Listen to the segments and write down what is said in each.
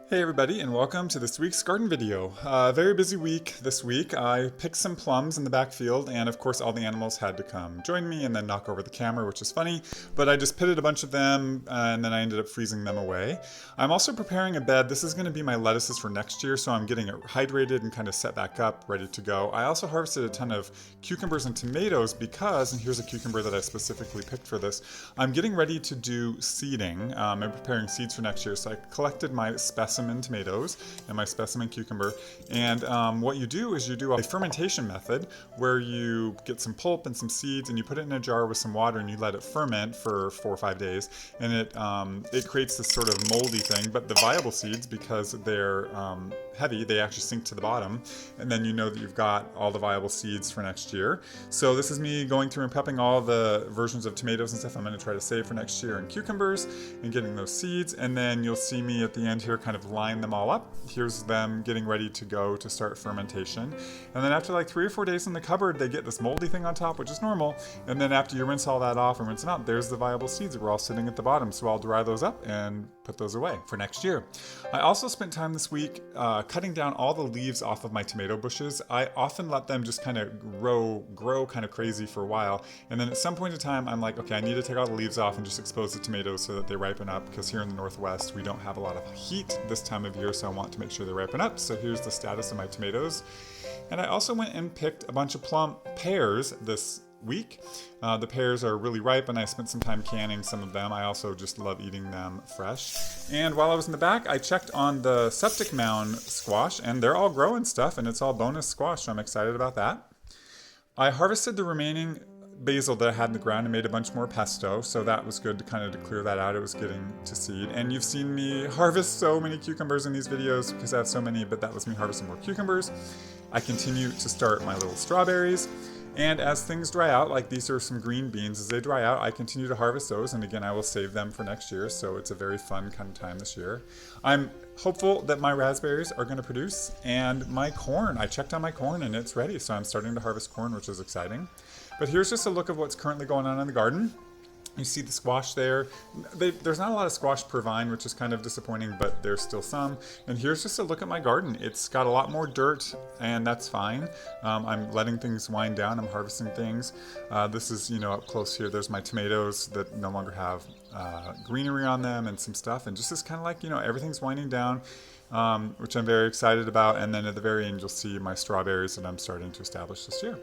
Hey everybody, and welcome to this week's garden video. Very busy week this week. I picked some plums in the backfield, and of course all the animals had to come join me and then knock over the camera, which is funny, but I just pitted a bunch of them and then I ended up freezing them away. I'm also preparing a bed. This is going to be my lettuces for next year, so I'm getting it hydrated and kind of set back up, ready to go. I also harvested a ton of cucumbers and tomatoes because, and here's a cucumber that I specifically picked for this, I'm getting ready to do seeding. I'm preparing seeds for next year, so I collected my specimen tomatoes and my specimen cucumber, and what you do is you do a fermentation method where you get some pulp and some seeds and you put it in a jar with some water and you let it ferment for 4 or 5 days, and it creates this sort of moldy thing. But the viable seeds, because they're heavy, they actually sink to the bottom, and then you know that you've got all the viable seeds for next year. So this is me going through and prepping all the versions of tomatoes and stuff I'm going to try to save for next year, and cucumbers, and getting those seeds, and then you'll see me at the end here kind of line them all up. Here's them getting ready to go to start fermentation, and then after like 3 or 4 days in the cupboard, they get this moldy thing on top, which is normal, and then after you rinse all that off and rinse them out, there's the viable seeds that were all sitting at the bottom. So I'll dry those up and put those away for next year. I also spent time this week cutting down all the leaves off of my tomato bushes. I often let them just kind of grow kind of crazy for a while, and then at some point in time I'm like, okay, I need to take all the leaves off and just expose the tomatoes so that they ripen up, because here in the Northwest we don't have a lot of heat this time of year, so I want to make sure they ripen up. So here's the status of my tomatoes. And I also went and picked a bunch of plum pears this week. The pears are really ripe, and I spent some time canning some of them. I also just love eating them fresh. And while I was in the back, I checked on the septic mound squash, and they're all growing stuff, and it's all bonus squash, so I'm excited about that. I harvested the remaining basil that I had in the ground and made a bunch more pesto, so that was good to kind of to clear that out. It was getting to seed, and you've seen me harvest so many cucumbers in these videos because I have so many, but that was me harvesting more cucumbers. I continue to start my little strawberries, and as things dry out, like these are some green beans, as they dry out, I continue to harvest those, and again, I will save them for next year, so it's a very fun kind of time this year. I'm hopeful that my raspberries are going to produce, and my corn, I checked on my corn and it's ready, so I'm starting to harvest corn, which is exciting. But here's just a look of what's currently going on in the garden. You see the squash there. There's not a lot of squash per vine, which is kind of disappointing, but there's still some. And here's just a look at my garden. It's got a lot more dirt, and that's fine. I'm letting things wind down. I'm harvesting things. This is, up close here. There's my tomatoes that no longer have greenery on them and some stuff. And just is kind of like, everything's winding down, which I'm very excited about. And then at the very end, you'll see my strawberries that I'm starting to establish this year.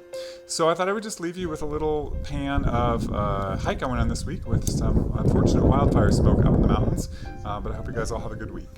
So I thought I would just leave you with a little pan of a hike I went on this week with some unfortunate wildfire smoke up in the mountains. But I hope you guys all have a good week.